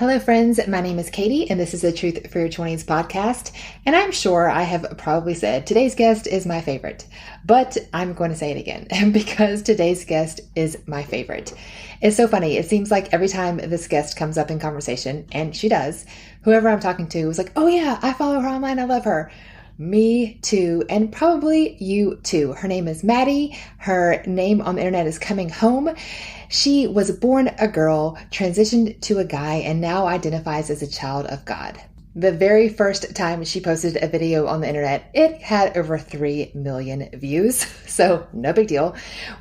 Hello, friends. My name is Katie, and this is the Truth for Your 20s podcast. And I'm sure I have probably said today's guest is my favorite, but I'm going to say it again because today's guest is my favorite. It's so funny. It seems like every time this guest comes up in conversation, and she does, whoever I'm talking to is like, oh yeah, I follow her online. I love her. Me too, and probably you too. Her name is Maddy. Her name on the internet is Coming Home. She was born a girl, transitioned to a guy, and now identifies as a child of God. The very first time she posted a video on the internet, it had over 3 million views. So no big deal.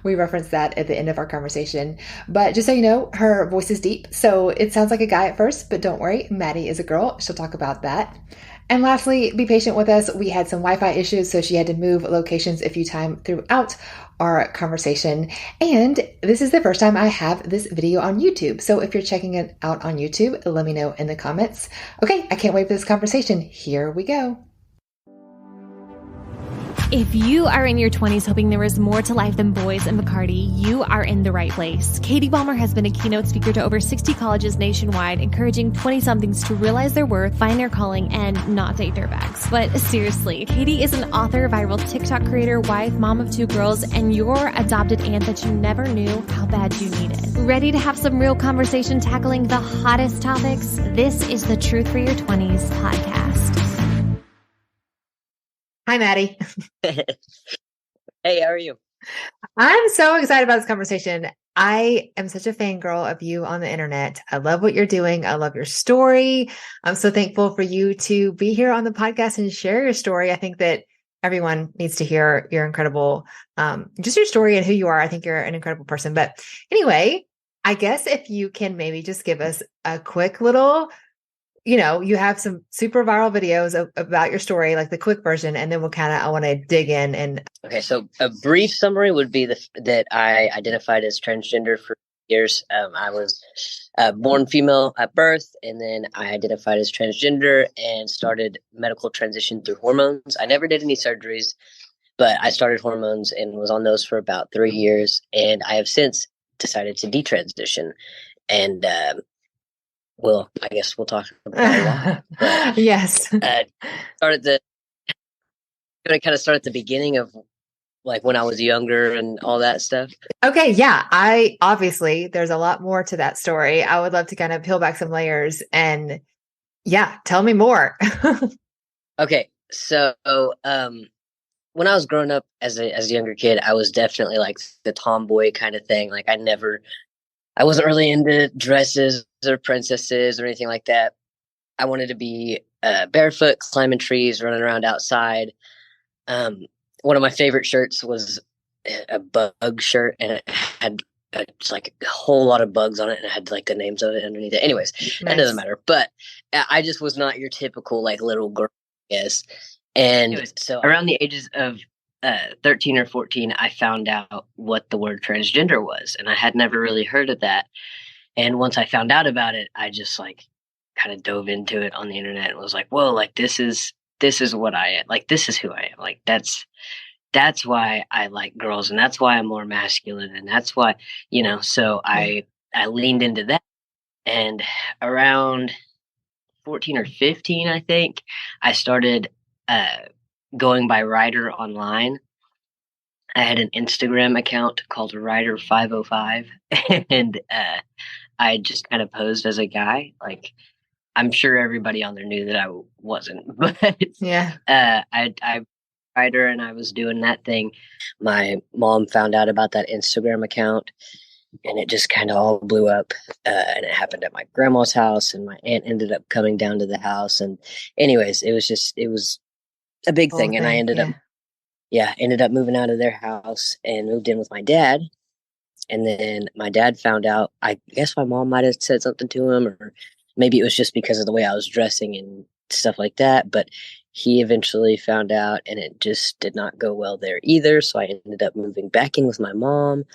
We referenced that at the end of our conversation. But just so you know, her voice is deep. So it sounds like a guy at first, but don't worry, Maddy is a girl. She'll talk about that. And lastly, be patient with us. We had some Wi-Fi issues, so she had to move locations a few times throughout our conversation. And this is the first time I have this video on YouTube. So if you're checking it out on YouTube, let me know in the comments. Okay, I can't wait for this conversation. Here we go. If you are in your 20s hoping there is more to life than boys and Bacardi, you are in the right place. Katie Balmer has been a keynote speaker to over 60 colleges nationwide, encouraging 20-somethings to realize their worth, find their calling, and not take their bags. But seriously, Katie is an author, viral TikTok creator, wife, mom of 2 girls, and your adopted aunt that you never knew how bad you needed. Ready to have some real conversation tackling the hottest topics? This is the Truth for Your 20s podcast. Hi, Maddy. Hey, how are you? I'm so excited about this conversation. I am such a fangirl of you on the internet. I love what you're doing. I love your story. I'm so thankful for you to be here on the podcast and share your story. I think that everyone needs to hear your incredible, just your story and who you are. I think you're an incredible person. But anyway, I guess if you can maybe just give us a quick little, you have some super viral videos about your story, like the quick version, and then I want to dig in and. Okay, so a brief summary would be that I identified as transgender for years. I was born female at birth, and then I identified as transgender and started medical transition through hormones. I never did any surgeries, but I started hormones and was on those for about 3 years, and I have since decided to detransition. And well, I guess we'll talk about why. Yes. Started the kind of start at the beginning of like when I was younger and all that stuff. Okay, yeah. Obviously there's a lot more to that story. I would love to kind of peel back some layers and tell me more. Okay, so when I was growing up as a younger kid, I was definitely like the tomboy kind of thing. Like I wasn't really into dresses or princesses or anything like that. I wanted to be barefoot, climbing trees, running around outside. One of my favorite shirts was a bug shirt, and it had just like a whole lot of bugs on it, and it had like the names of it underneath it. Anyways, nice. That doesn't matter. But I just was not your typical like little girl, I guess. And anyways, so around the ages of 13 or 14, I found out what the word transgender was, and I had never really heard of that. And once I found out about it, I just like kind of dove into it on the internet and was like, whoa, like this is what I am. Like, this is who I am. Like, that's why I like girls, and that's why I'm more masculine. And that's why, so I leaned into that. And around 14 or 15, I think, I started, going by Ryder online. I had an Instagram account called Ryder505, and I just kind of posed as a guy. Like, I'm sure everybody on there knew that I wasn't, but yeah, I Ryder, and I was doing that thing. My mom found out about that Instagram account, and it just kind of all blew up. And it happened at my grandma's house, and my aunt ended up coming down to the house. And anyways, it was a big thing. And I ended up moving out of their house and moved in with my dad. And then my dad found out. I guess my mom might have said something to him, or maybe it was just because of the way I was dressing and stuff like that. But he eventually found out, and it just did not go well there either. So I ended up moving back in with my mom,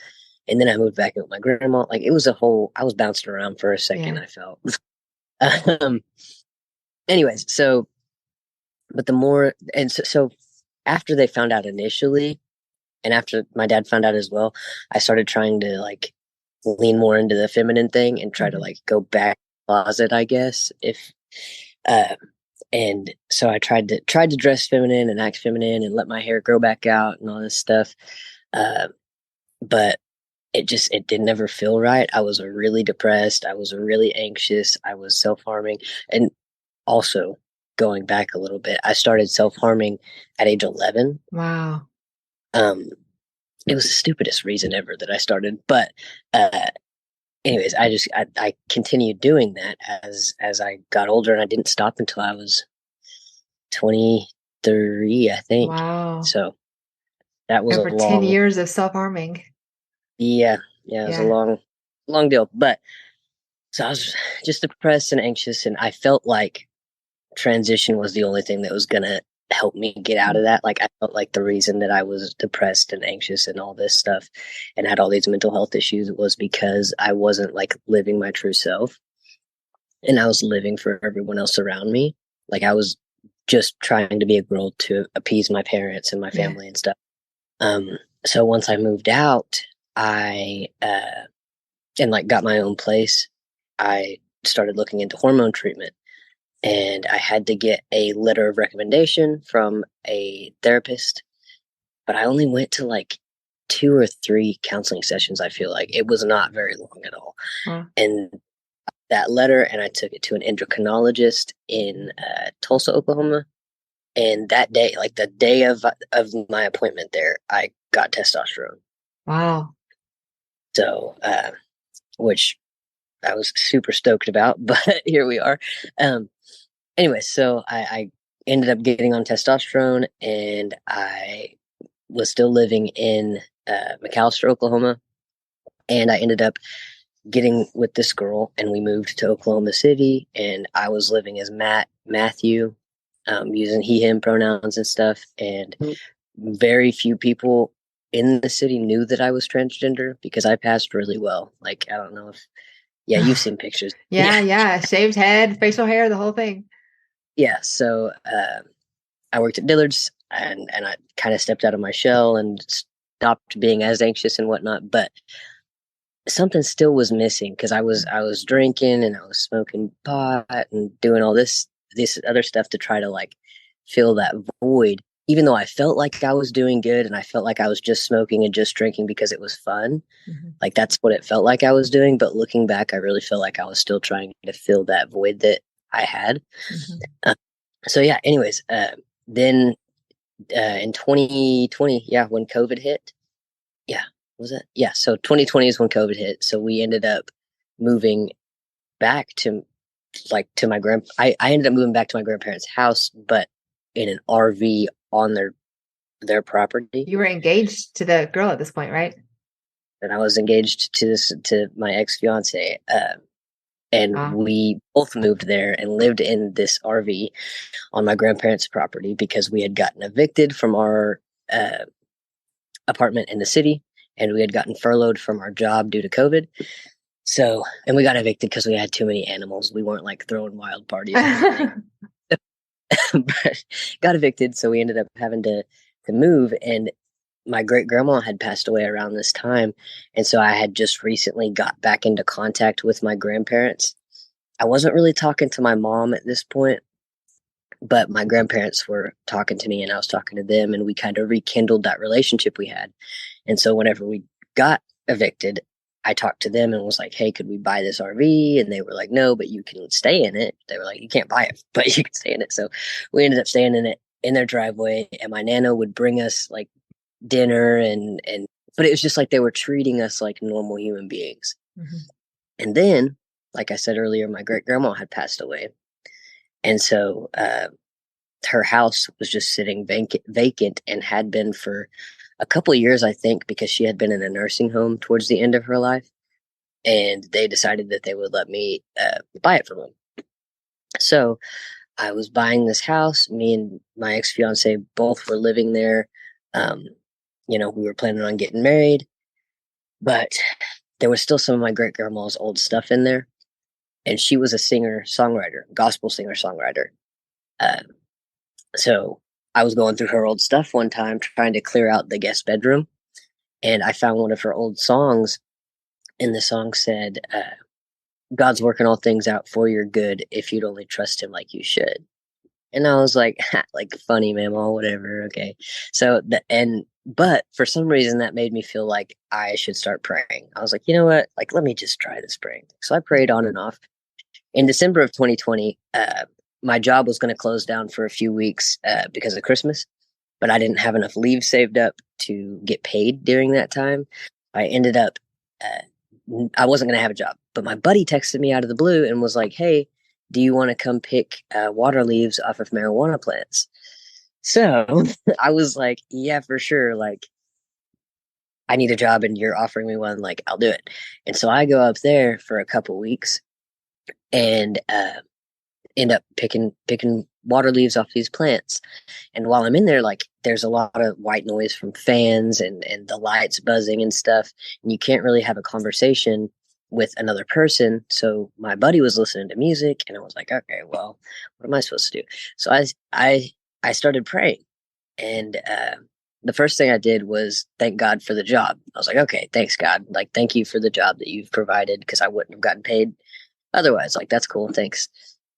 and then I moved back in with my grandma. Like, it was I was bouncing around for a second, I felt. Anyways, but the more, and so after they found out initially, and after my dad found out as well, I started trying to like lean more into the feminine thing and try to like go back closet, I guess. If and so I tried to dress feminine and act feminine and let my hair grow back out and all this stuff. Uh, but it didn't ever feel right. I was really depressed. I was really anxious. I was self-harming. And also, going back a little bit, I started self-harming at age 11. Wow. It was the stupidest reason ever that I started, but anyways, I continued doing that as I got older, and I didn't stop until I was 23, I think. Wow. So that was Over 10 years of self-harming. Yeah, it was a long deal. But so I was just depressed and anxious, and I felt like transition was the only thing that was gonna help me get out of that. Like, I felt like the reason that I was depressed and anxious and all this stuff and had all these mental health issues was because I wasn't like living my true self, and I was living for everyone else around me. Like, I was just trying to be a girl to appease my parents and my family and stuff. So once I moved out, I and like got my own place, I started looking into hormone treatment, and I had to get a letter of recommendation from a therapist, but I only went to like 2 or 3 counseling sessions. I feel like it was not very long at all. And that letter, and I took it to an endocrinologist in Tulsa, Oklahoma. And that day, like the day of my appointment there, I got testosterone. Wow. So, which I was super stoked about, but here we are. Anyway, so I ended up getting on testosterone, and I was still living in McAlester, Oklahoma. And I ended up getting with this girl, and we moved to Oklahoma City, and I was living as Matthew, using he, him pronouns and stuff. And very few people in the city knew that I was transgender because I passed really well. Like, I don't know if, you've seen pictures. Yeah. Shaved head, facial hair, the whole thing. Yeah. So I worked at Dillard's, and I kind of stepped out of my shell and stopped being as anxious and whatnot. But something still was missing because I was drinking and I was smoking pot and doing all this other stuff to try to like fill that void, even though I felt like I was doing good and I felt like I was just smoking and just drinking because it was fun. Like, that's what it felt like I was doing. But looking back, I really feel like I was still trying to fill that void that I had. So yeah, anyways, then in 2020, when COVID hit, was it? Yeah. So 2020 is when COVID hit. So we ended up moving back to my I ended up moving back to my grandparents' house, but in an RV on their property. You were engaged to the girl at this point, right? And I was engaged to my ex-fiance. And we both moved there and lived in this RV on my grandparents' property because we had gotten evicted from our apartment in the city, and we had gotten furloughed from our job due to COVID. So, and we got evicted because we had too many animals. We weren't like throwing wild parties or anything. But got evicted, so we ended up having to move. And my great grandma had passed away around this time, and so I had just recently got back into contact with my grandparents. I wasn't really talking to my mom at this point, but my grandparents were talking to me, and I was talking to them, and we kind of rekindled that relationship we had. And so whenever we got evicted, I talked to them and was like, hey, could we buy this RV? And they were like, no, but you can stay in it. They were like, you can't buy it, but you can stay in it. So we ended up staying in it in their driveway, and my nana would bring us like dinner but it was just like they were treating us like normal human beings. And then, like I said earlier, my great grandma had passed away. And so her house was just sitting vacant and had been for a couple of years, I think, because she had been in a nursing home towards the end of her life. And they decided that they would let me buy it from them. So I was buying this house. Me and my ex-fiance both were living there. We were planning on getting married, but there was still some of my great grandma's old stuff in there. And she was a singer-songwriter, gospel singer-songwriter. So I was going through her old stuff one time, trying to clear out the guest bedroom. And I found one of her old songs. And the song said, God's working all things out for your good if you'd only trust him like you should. And I was like, like funny, mama, whatever. Okay. So but for some reason that made me feel like I should start praying. I was like, you know what? Like, let me just try this praying. So I prayed on and off. In December of 2020, my job was going to close down for a few weeks because of Christmas, but I didn't have enough leave saved up to get paid during that time. I ended up, I wasn't going to have a job, but my buddy texted me out of the blue and was like, hey, do you want to come pick water leaves off of marijuana plants? So I was like, yeah, for sure. Like, I need a job and you're offering me one. Like, I'll do it. And so I go up there for a couple weeks and end up picking water leaves off these plants. And while I'm in there, like, there's a lot of white noise from fans and the lights buzzing and stuff. And you can't really have a conversation with another person. So my buddy was listening to music and I was like, okay, well, what am I supposed to do? So I started praying. And the first thing I did was thank God for the job. I was like, okay, thanks God. Like, thank you for the job that you've provided, because I wouldn't have gotten paid otherwise. Like, that's cool. Thanks.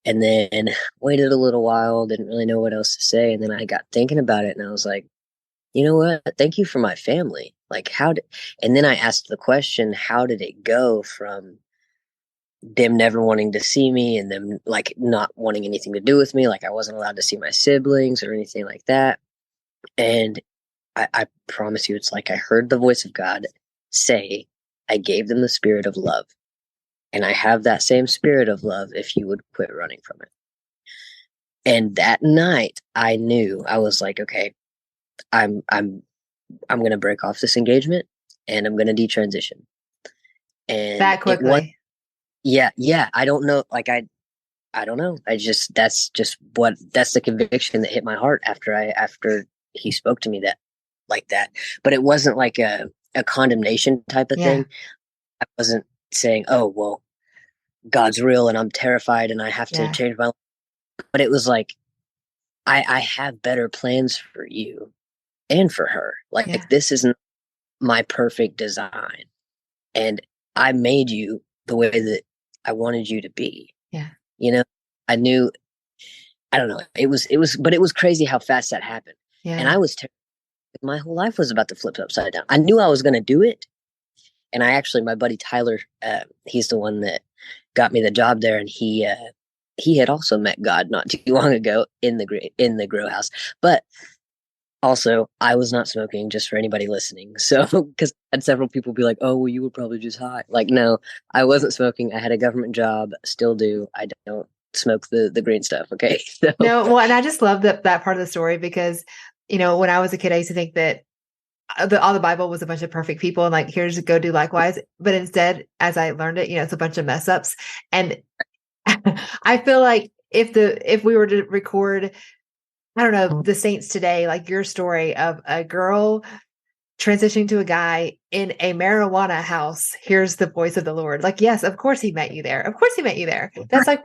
And then waited a little while, didn't really know what else to say. And then I got thinking about it and I was like, you know what? Thank you for my family. Like, and then I asked the question, how did it go from them never wanting to see me and them like not wanting anything to do with me? Like, I wasn't allowed to see my siblings or anything like that. And I promise you, it's like I heard the voice of God say, I gave them the spirit of love. And I have that same spirit of love if you would quit running from it. And that night I knew, I was like, okay, I'm going to break off this engagement and I'm going to detransition. And that quickly. Yeah. I don't know. Like, I don't know. That's the conviction that hit my heart after he spoke to me that. But it wasn't like a condemnation type of thing. I wasn't saying, oh, well, God's real and I'm terrified and I have to change my life. But it was like, I have better plans for you and for her. Like, this isn't my perfect design. And I made you the way that I wanted you to be. Yeah. You know, I knew, I don't know. But it was crazy how fast that happened. Yeah. And I was my whole life was about to flip upside down. I knew I was going to do it. And my buddy Tyler, he's the one that got me the job there. And he had also met God not too long ago in the grow house. But also, I was not smoking, just for anybody listening. So, because I had several people be like, oh, well, you were probably just high. Like, no, I wasn't smoking. I had a government job, still do. I don't smoke the green stuff. Okay. So. No, well, and I just love that part of the story because, you know, when I was a kid, I used to think that all the Bible was a bunch of perfect people and like, here's go do likewise. But instead, as I learned it, you know, it's a bunch of mess ups. And I feel like if we were to record, I don't know, the saints today, like your story of a girl transitioning to a guy in a marijuana house, here's the voice of the Lord. Like, yes, of course he met you there. Of course he met you there. That's like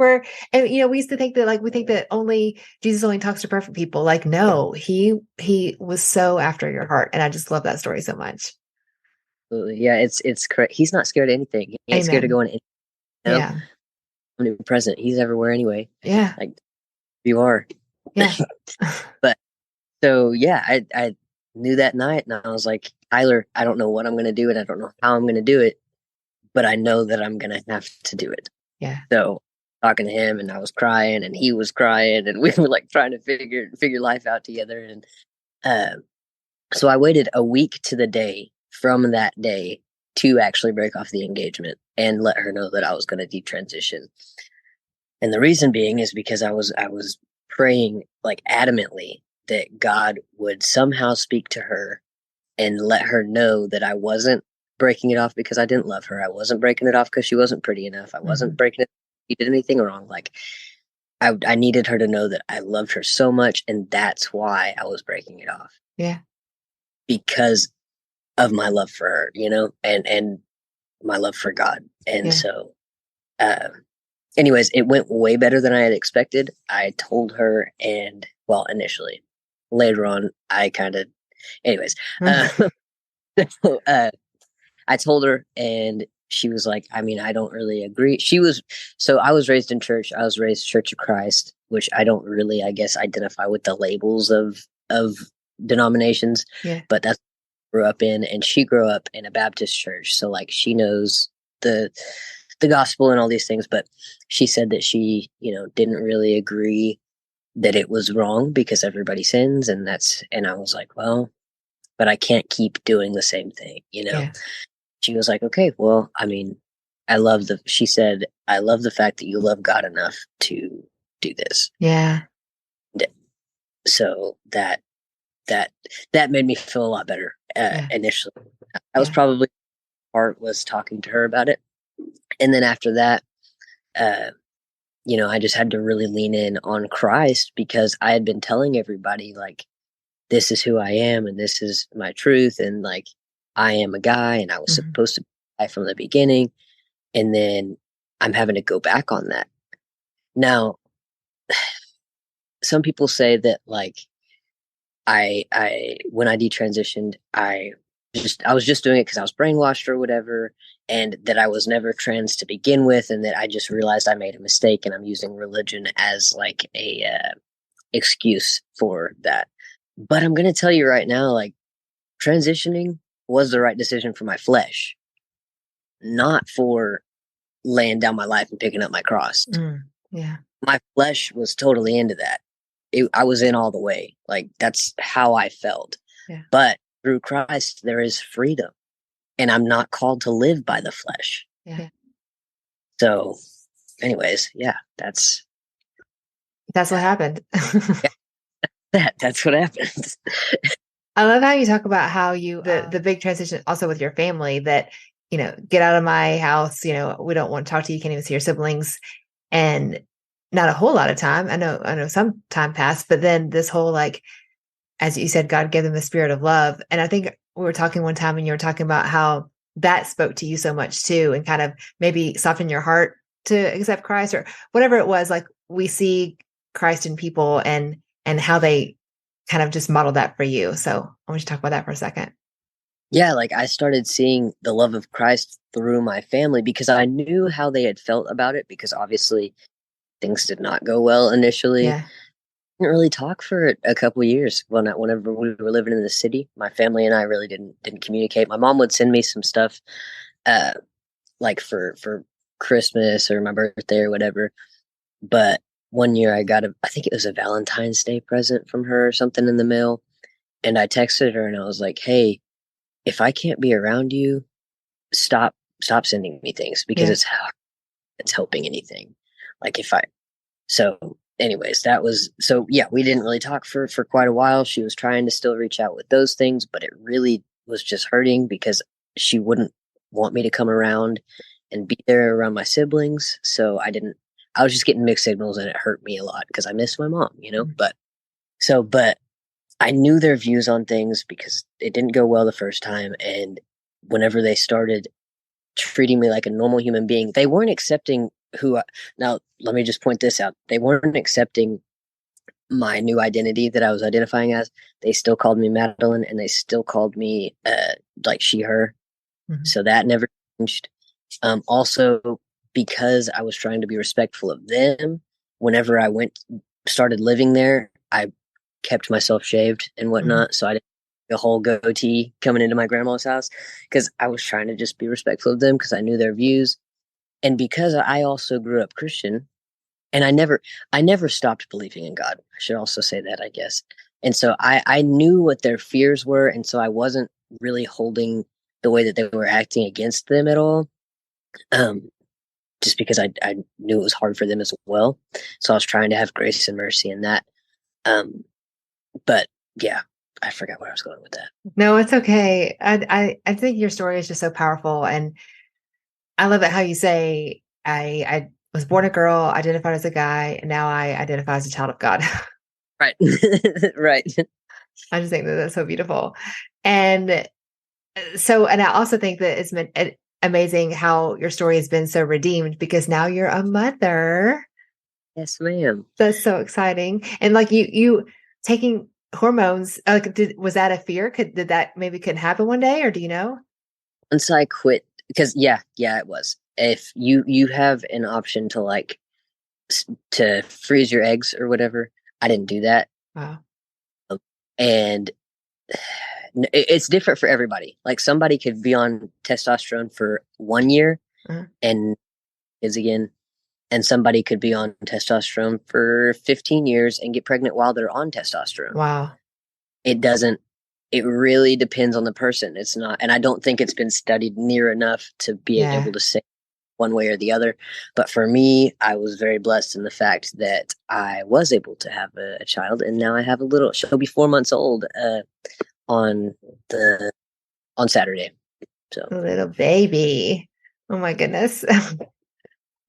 and you know, we used to think that like, we think that Jesus only talks to perfect people. Like, no, he was so after your heart. And I just love that story so much. Absolutely. Yeah. It's correct. He's not scared of anything. He ain't scared of going in. You know? Yeah. Omnipresent. He's everywhere anyway. Yeah. Like, you are. Yeah. But so, yeah, I knew that night and I was like, Tyler, I don't know what I'm going to do and I don't know how I'm going to do it, but I know that I'm going to have to do it. Yeah. So talking to him and I was crying and he was crying and we were like trying to figure life out together. And so I waited a week to the day from that day to actually break off the engagement and let her know that I was going to detransition. And the reason being is because I was praying like adamantly that God would somehow speak to her and let her know that I wasn't breaking it off because I didn't love her. I wasn't breaking it off because she wasn't pretty enough. I wasn't breaking it if she did anything wrong. Like, I needed her to know that I loved her so much, and that's why I was breaking it off. Yeah. Because of my love for her, you know, and my love for God. And so, anyways, it went way better than I had expected. I told her, and well, initially, later on, I kind of, anyways, I told her, and she was like, I mean, I don't really agree. So I was raised in church. I was raised Church of Christ, which I don't really, I guess, identify with the labels of denominations, Yeah. but that's what I grew up in. And she grew up in a Baptist church. So like she knows the gospel and all these things, but she said that she, didn't really agree that it was wrong because everybody sins. And I was like, well, but I can't keep doing the same thing. Yeah. She was like, okay, well, I mean, she said, I love the fact that you love God enough to do this. Yeah. So that made me feel a lot better initially. I was probably part was talking to her about it. And then after that, I just had to really lean in on Christ because I had been telling everybody like, this is who I am and this is my truth. And like, I am a guy and I was supposed to be a guy from the beginning. And then I'm having to go back on that. Now, some people say that like, when I detransitioned, I was just doing it because I was brainwashed or whatever, and that I was never trans to begin with, and that I just realized I made a mistake, and I'm using religion as like a excuse for that. But I'm gonna tell you right now, like transitioning was the right decision for my flesh, not for laying down my life and picking up my cross. Yeah, my flesh was totally into that. I was in all the way. Like that's how I felt. Yeah. But through Christ, there is freedom, and I'm not called to live by the flesh. Yeah. So, anyways, yeah, that's what happened. That's what happened. I love how you talk about how the big transition also with your family that, get out of my house, we don't want to talk to you. You can't even see your siblings. And not a whole lot of time. I know some time passed, but then this whole, like, as you said, God gave them the spirit of love. And I think we were talking one time and you were talking about how that spoke to you so much too, and kind of maybe softened your heart to accept Christ or whatever it was. Like we see Christ in people and how they kind of just modeled that for you. So I want you to talk about that for a second. Yeah, like I started seeing the love of Christ through my family because I knew how they had felt about it, because obviously things did not go well initially. Yeah. Didn't really talk for a couple of years. Well, not whenever we were living in the city. My family and I really didn't communicate. My mom would send me some stuff, like for Christmas or my birthday or whatever. But one year I think it was a Valentine's Day present from her or something in the mail, and I texted her and I was like, "Hey, if I can't be around you, stop sending me things because it's helping anything." Like so anyways, we didn't really talk for quite a while. She was trying to still reach out with those things, but it really was just hurting because she wouldn't want me to come around and be there around my siblings. So I was just getting mixed signals, and it hurt me a lot because I miss my mom, but I knew their views on things because it didn't go well the first time. And whenever they started treating me like a normal human being, they weren't accepting now let me just point this out. They weren't accepting my new identity that I was identifying as. They still called me Madeline, and they still called me like she, her. Mm-hmm. So that never changed. Also, because I was trying to be respectful of them, whenever I started living there, I kept myself shaved and whatnot. Mm-hmm. So I didn't have a whole goatee coming into my grandma's house because I was trying to just be respectful of them because I knew their views. And because I also grew up Christian, and I never stopped believing in God. I should also say that, I guess. And so I knew what their fears were. And so I wasn't really holding the way that they were acting against them at all. Just because I knew it was hard for them as well. So I was trying to have grace and mercy in that. But yeah, I forgot where I was going with that. No, it's okay. I think your story is just so powerful. And I love it how you say, I was born a girl, identified as a guy, and now I identify as a child of God. Right. Right. I just think that that's so beautiful. And I also think that it's been amazing how your story has been so redeemed because now you're a mother. Yes, ma'am. That's so exciting. And like you taking hormones, was that a fear? Did that maybe couldn't happen one day, or do you know? Once I quit because yeah, it was. If you have an option to like to freeze your eggs or whatever, I didn't do that. Wow. And it's different for everybody. Like somebody could be on testosterone for 1 year Uh, and is again, and somebody could be on testosterone for 15 years and get pregnant while they're on testosterone. wow. It doesn't, it really depends on the person. It's not, and I don't think it's been studied near enough to be Yeah. able to say one way or the other. But for me, I was very blessed in the fact that I was able to have a child, and now I have a little. She'll be 4 months old on the on Saturday. So A little baby. Oh my goodness.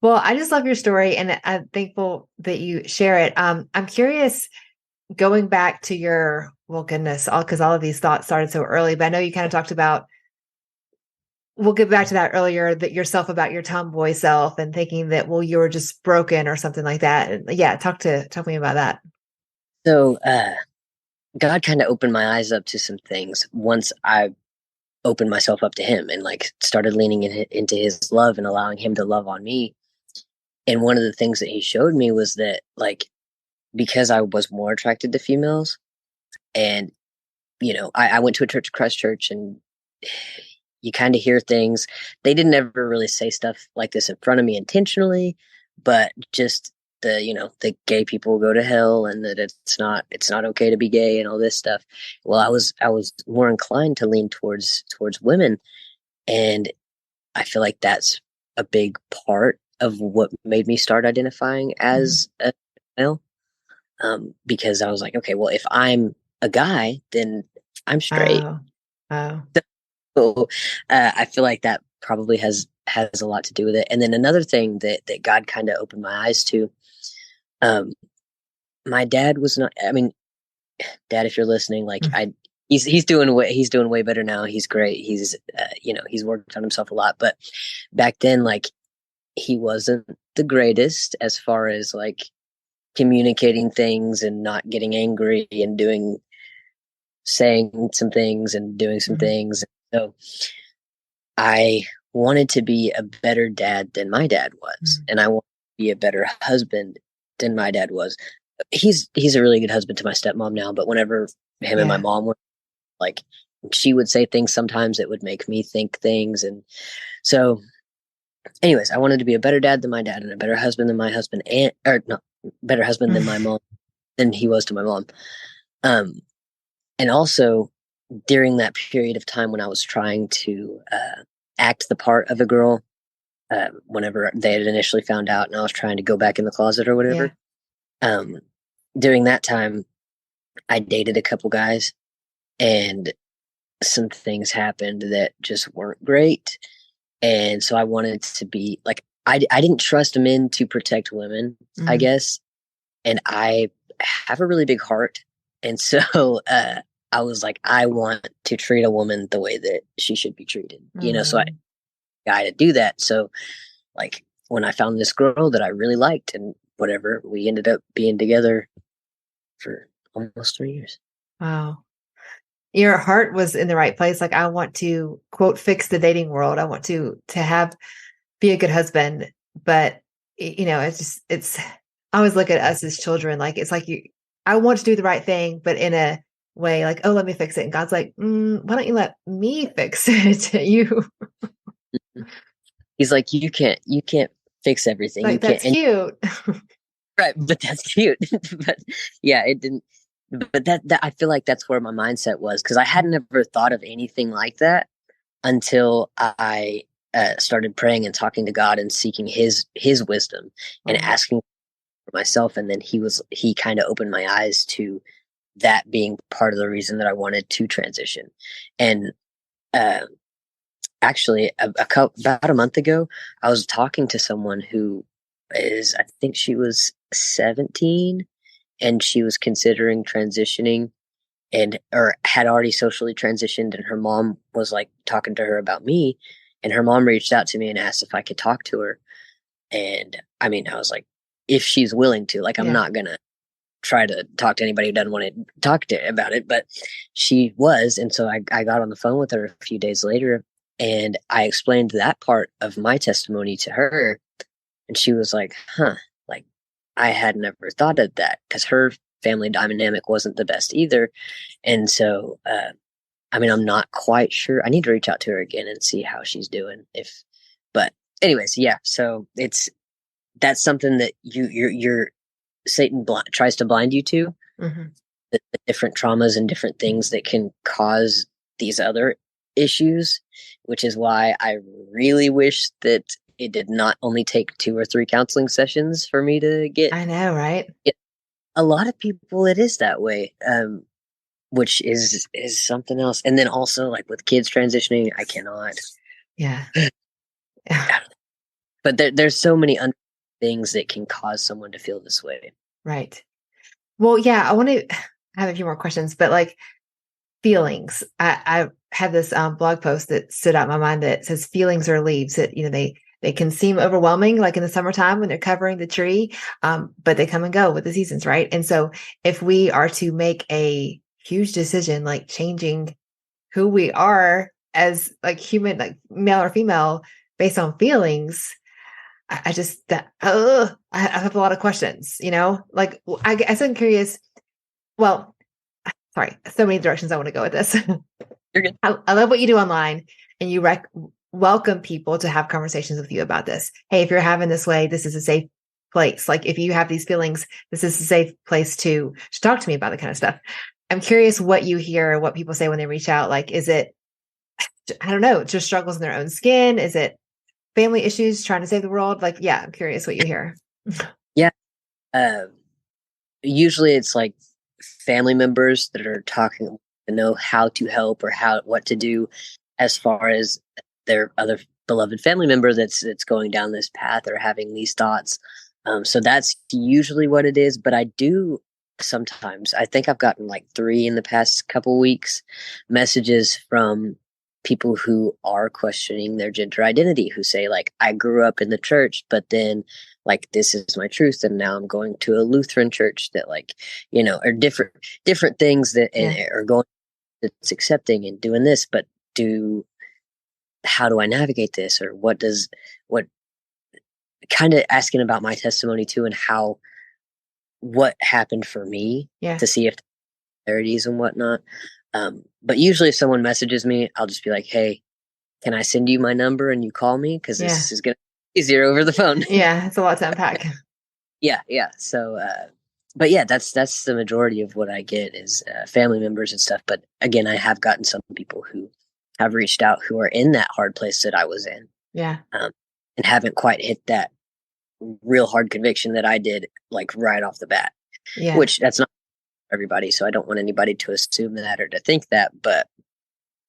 Well, I just love your story and I'm thankful that you share it. I'm curious going back to your, well, goodness, because all of these thoughts started so early, but I know you kind of talked about, we'll get back to that earlier, that yourself about your tomboy self and thinking that, well, you were just broken or something like that. And yeah, talk to me about that. so God kind of opened my eyes up to some things once I opened myself up to Him and like started leaning into His love and allowing Him to love on me. And one of the things that He showed me was that like because I was more attracted to females, and I went to a church, Christ Church, and you kind of hear things. They didn't ever really say stuff like this in front of me intentionally, but just the gay people go to hell and that it's not okay to be gay and all this stuff. Well, I was more inclined to lean towards women, and I feel like that's a big part of what made me start identifying as a male. Because I was like, okay, well, if I'm a guy, then I'm straight. Oh, oh, So I feel like that probably has a lot to do with it. And then another thing that God kind of opened my eyes to, um, my dad was not. I mean, Dad, if you're listening, like he's doing way better now. He's great. He's he's worked on himself a lot. But back then, like he wasn't the greatest as far as like communicating things and not getting angry and saying some things and doing some things. So I wanted to be a better dad than my dad was, and I wanted to be a better husband than my dad was. He's a really good husband to my stepmom now, but whenever him and my mom were like, she would say things sometimes that would make me think things. And so anyways, I wanted to be a better dad than my dad and a better husband than my husband, better husband than my mom than he was to my mom. And also during that period of time when I was trying to act the part of a girl, whenever they had initially found out and I was trying to go back in the closet or whatever, during that time, I dated a couple guys and some things happened that just weren't great. And so I wanted to be like, I didn't trust men to protect women, I guess. And I have a really big heart. And so I was like, I want to treat a woman the way that she should be treated, so I got to do that. So like when I found this girl that I really liked and whatever, we ended up being together for almost 3 years. Wow. Your heart was in the right place. Like, I want to, quote, fix the dating world. I want to be a good husband. But, it's, I always look at us as children. Like, it's like I want to do the right thing, but in a way like, oh, let me fix it. And God's like, why don't you let me fix it? He's like, you can't fix everything. Like, you that's can't. Cute. Right. But that's cute. But yeah, it didn't. But that I feel like that's where my mindset was, because I hadn't ever thought of anything like that until I started praying and talking to God and seeking His wisdom and asking for myself. And then He kind of opened my eyes to that being part of the reason that I wanted to transition. And actually, about a month ago, I was talking to someone who I think she was 17. And she was considering transitioning or had already socially transitioned. And her mom was like talking to her about me. And her mom reached out to me and asked if I could talk to her. And I mean, I was like, if she's willing to, like, I'm not going to try to talk to anybody who doesn't want to talk to about it. But she was. And so I got on the phone with her a few days later. And I explained that part of my testimony to her, and she was like, huh, like I had never thought of that, because her family dynamic wasn't the best either. And so, I mean, I'm not quite sure. I need to reach out to her again and see how she's doing. But anyways, yeah. So that's something that your Satan tries to blind you to, the different traumas and different things that can cause these other issues, which is why I really wish that it did not only take 2 or 3 counseling sessions for me to get. I know, right? A lot of people, it is that way, which is something else. And then also, like with kids transitioning, I cannot. Yeah. But there's so many things that can cause someone to feel this way. Right. Well, yeah, I want to have a few more questions, but like feelings, I have this blog post that stood out in my mind that says feelings are leaves, that, they can seem overwhelming, like in the summertime when they're covering the tree, but they come and go with the seasons, right? And so if we are to make a huge decision, like changing who we are as like human, like male or female, based on feelings, I have a lot of questions, like I guess I'm curious. Well, sorry, so many directions I want to go with this. You're good. I love what you do online, and you welcome people to have conversations with you about this. Hey, if you're having this way, this is a safe place. Like if you have these feelings, this is a safe place to talk to me about the kind of stuff. I'm curious what you hear, what people say when they reach out. Like, is it, I don't know, just struggles in their own skin? Is it family issues trying to save the world? Like, yeah, I'm curious what you hear. Yeah. Usually it's like family members that are talking to know how to help or what to do, as far as their other beloved family member that's going down this path or having these thoughts. So that's usually what it is. But I do sometimes, I think I've gotten like 3 in the past couple weeks, messages from people who are questioning their gender identity, who say like, I grew up in the church, but then like, this is my truth. And now I'm going to a Lutheran church that like, are different things that are going, that's accepting and doing this, but how do I navigate this? Or what kind of asking about my testimony too, and what happened for me, to see if there are similarities and whatnot. But usually if someone messages me, I'll just be like, hey, can I send you my number and you call me? Cause this is going to be easier over the phone. Yeah. It's a lot to unpack. Yeah. So, but yeah, that's the majority of what I get is family members and stuff. But again, I have gotten some people who have reached out who are in that hard place that I was in. Yeah. And haven't quite hit that real hard conviction that I did, like right off the bat. Yeah. Which that's not everybody. So I don't want anybody to assume that or to think that, but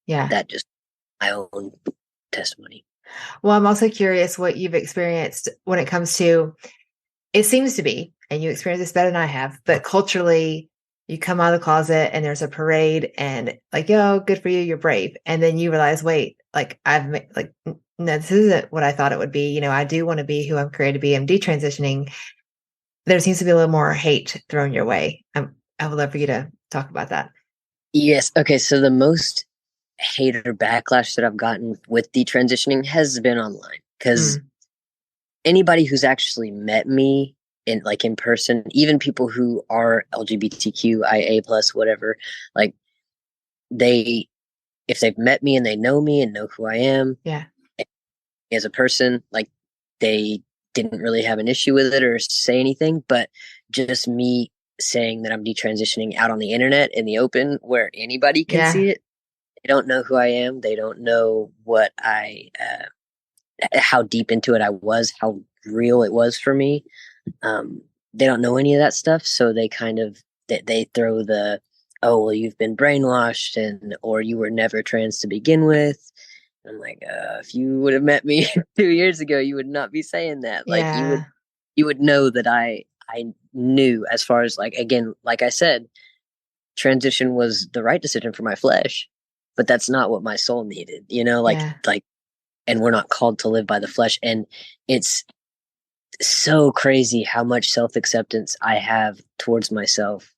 that just my own testimony. Well, I'm also curious what you've experienced when it comes to, it seems to be, and you experience this better than I have, but culturally you come out of the closet and there's a parade and like, yo, good for you, you're brave. And then you realize, wait, like no, this isn't what I thought it would be. I do want to be who I'm created to be. I'm detransitioning. There seems to be a little more hate thrown your way. I would love for you to talk about that. Yes. Okay. So the most hate or backlash that I've gotten with detransitioning has been online, because anybody who's actually met me in person, even people who are LGBTQIA plus whatever, like if they've met me and they know me and know who I am, as a person, like they didn't really have an issue with it or say anything, but just me saying that I'm detransitioning out on the internet in the open where anybody can see it. They don't know who I am. They don't know what how deep into it I was, how real it was for me. They don't know any of that stuff. So they kind of, they throw the, oh, well, you've been brainwashed or you were never trans to begin with. I'm like, if you would have met me 2 years ago, you would not be saying that. Like you would know that I knew, as far as like, again, like I said, transition was the right decision for my flesh, but that's not what my soul needed, and we're not called to live by the flesh. And it's so crazy how much self-acceptance I have towards myself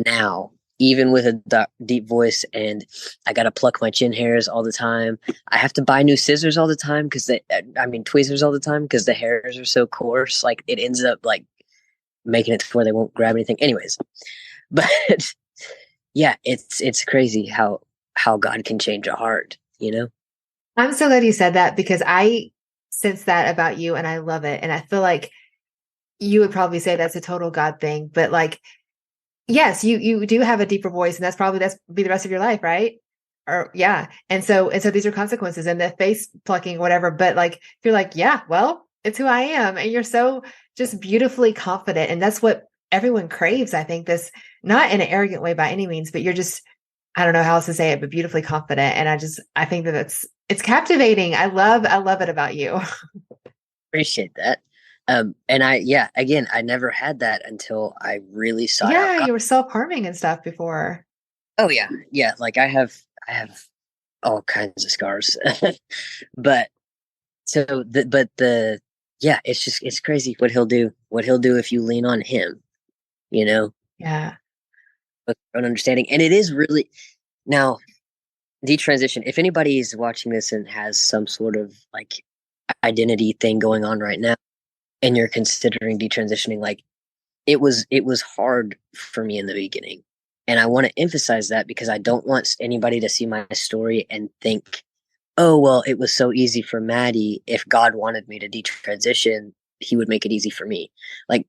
now. even with a deep voice, and I got to pluck my chin hairs all the time. I have to buy new scissors all the time tweezers all the time because the hairs are so coarse. Like it ends up like making it to where they won't grab anything. Anyways, but yeah, it's crazy how God can change a heart, you know? I'm so glad you said that because I sense that about you and I love it. And I feel like you would probably say that's a total God thing, but like, yes, you do have a deeper voice and that's be the rest of your life, right? Or yeah. And so these are consequences and the face plucking, whatever. But like, you're like, yeah, well, it's who I am. And you're so just beautifully confident. And that's what everyone craves. I think this, not in an arrogant way by any means, but you're just, I don't know how else to say it, but beautifully confident. And I think that it's captivating. I love it about you. Appreciate that. Again, I never had that until I really sought out Yeah. God. You were self-harming and stuff before. Oh yeah. Yeah. Like I have all kinds of scars, but yeah, it's crazy what he'll do if you lean on him, you know, Yeah. with your own understanding. And it is really now detransition. If anybody is watching this and has some sort of like identity thing going on right now, and you're considering detransitioning, like it was hard for me in the beginning. And I want to emphasize that because I don't want anybody to see my story and think, oh, well, it was so easy for Maddy. If God wanted me to detransition, he would make it easy for me. Like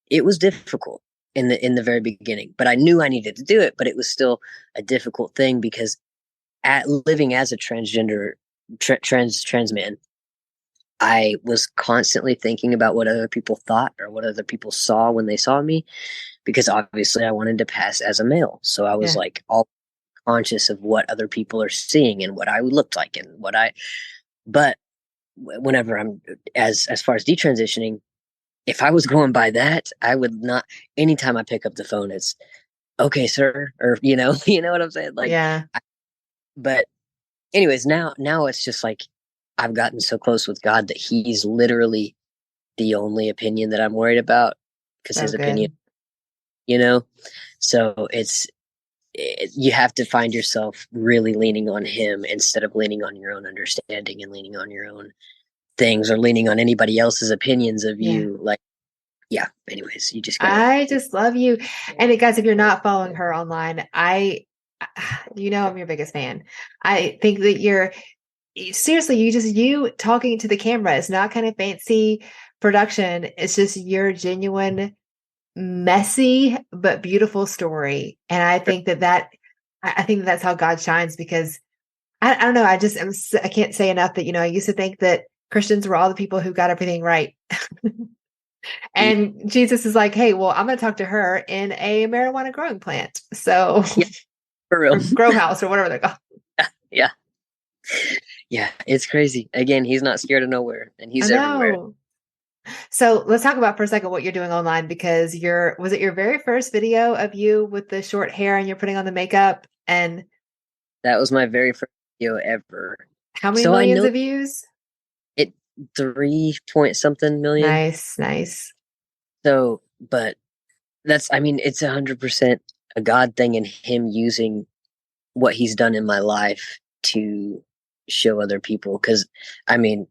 it was difficult in the very beginning, but I knew I needed to do it, but it was still a difficult thing because living as a transgender trans man, I was constantly thinking about what other people thought or what other people saw when they saw me, because obviously I wanted to pass as a male. So I was Yeah. like all conscious of what other people are seeing and what I looked like and but whenever I'm as far as detransitioning, if I was going by that, I would not, anytime I pick up the phone, it's okay, sir, or, you know what I'm saying? Like, Yeah. but anyways, now it's just like, I've gotten so close with God that he's literally the only opinion that I'm worried about because So his opinion, good. you know, so you have to find yourself really leaning on him instead of leaning on your own understanding and leaning on your own things or leaning on anybody else's opinions of Yeah. you. Like, yeah, anyways, you just gotta. I just love you. And guys, if you're not following her online, I'm your biggest fan. I think that seriously, you talking to the camera is not kind of fancy production. It's just your genuine, messy, but beautiful story. And I think I think that's how God shines because I don't know. I can't say enough that, I used to think that Christians were all the people who got everything right. And Jesus is like, hey, well, I'm going to talk to her in a marijuana growing plant. So, Yeah, for real. or grow house or whatever they're called. Yeah. Yeah, it's crazy. Again, he's not scared of nowhere and I he's everywhere. know. So let's talk about for a second what you're doing online because was it your very first video of you with the short hair and you're putting on the makeup and That was my very first video ever. how many So I millions know of views? it 3 point something million. Nice, nice. So, but it's 100% a God thing and him using what he's done in my life to show other people. Cause I mean,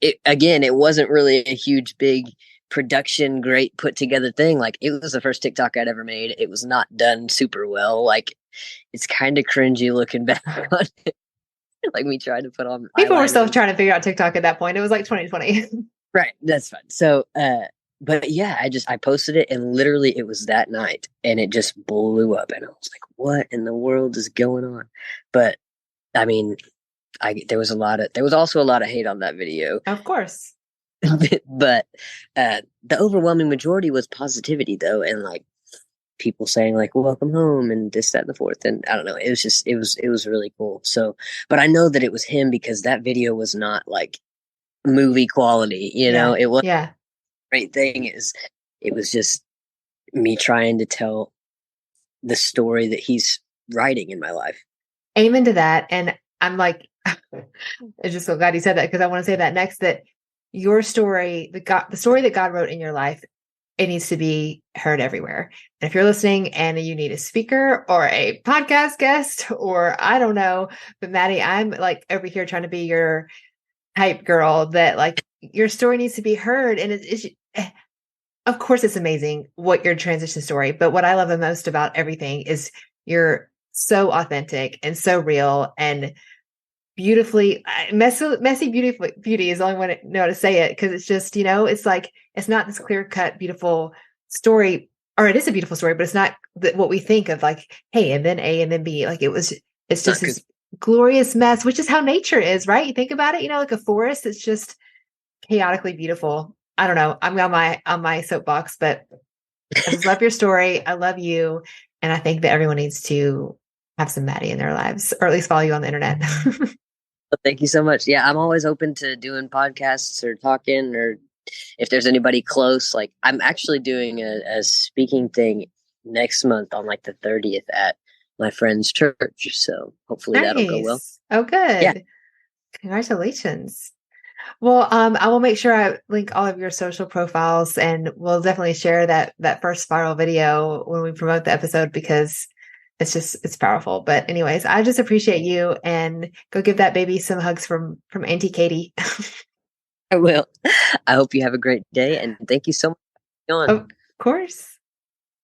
it wasn't really a huge, big production, great put together thing. Like it was the first TikTok I'd ever made. It was not done super well. Like it's kind of cringy looking back on it. Like me trying to put on People were still eyeliner. trying to figure out TikTok at that point. It was like 2020. Right. That's fine. So, but yeah, I posted it and literally it was that night and it just blew up and I was like, what in the world is going on? But I mean, there was also a lot of hate on that video, Of course. but the overwhelming majority was positivity though, and like people saying like welcome home and this, that, and the fourth, and I don't know, it was really cool. So, but I know that it was him because that video was not like movie quality, Yeah. it was Yeah. great thing is it was just me trying to tell the story that he's writing in my life. Amen to that. And I'm like, it's just so glad you said that because I want to say that next that your story, the story that God wrote in your life it needs to be heard everywhere. And if you're listening and you need a speaker or a podcast guest, or I don't know, but Maddy, I'm like over here trying to be your hype girl that like your story needs to be heard. And of course, it's amazing what your transition story, but what I love the most about everything is you're so authentic and so real and beautifully messy beauty is the only one I know how to say it, because it's just, it's like it's not this clear cut beautiful story, or it is a beautiful story, but it's not what we think of, like, hey, and then A and then B. Like it's just this glorious mess, which is how nature is, right? You think about it, like a forest, it's just chaotically beautiful. I don't know, I'm on my soapbox, but I just love your story. I love you, and I think that everyone needs to have some Maddy in their lives, or at least follow you on the internet. Well, thank you so much. Yeah, I'm always open to doing podcasts or talking, or if there's anybody close. Like, I'm actually doing a speaking thing next month on like the 30th at my friend's church. So hopefully that'll go well. Oh, good. Yeah. Congratulations. Well, I will make sure I link all of your social profiles, and we'll definitely share that first viral video when we promote the episode, because it's powerful. But anyways, I just appreciate you, and go give that baby some hugs from Auntie Katie. I will. I hope you have a great day, and thank you so much for coming on. Of course.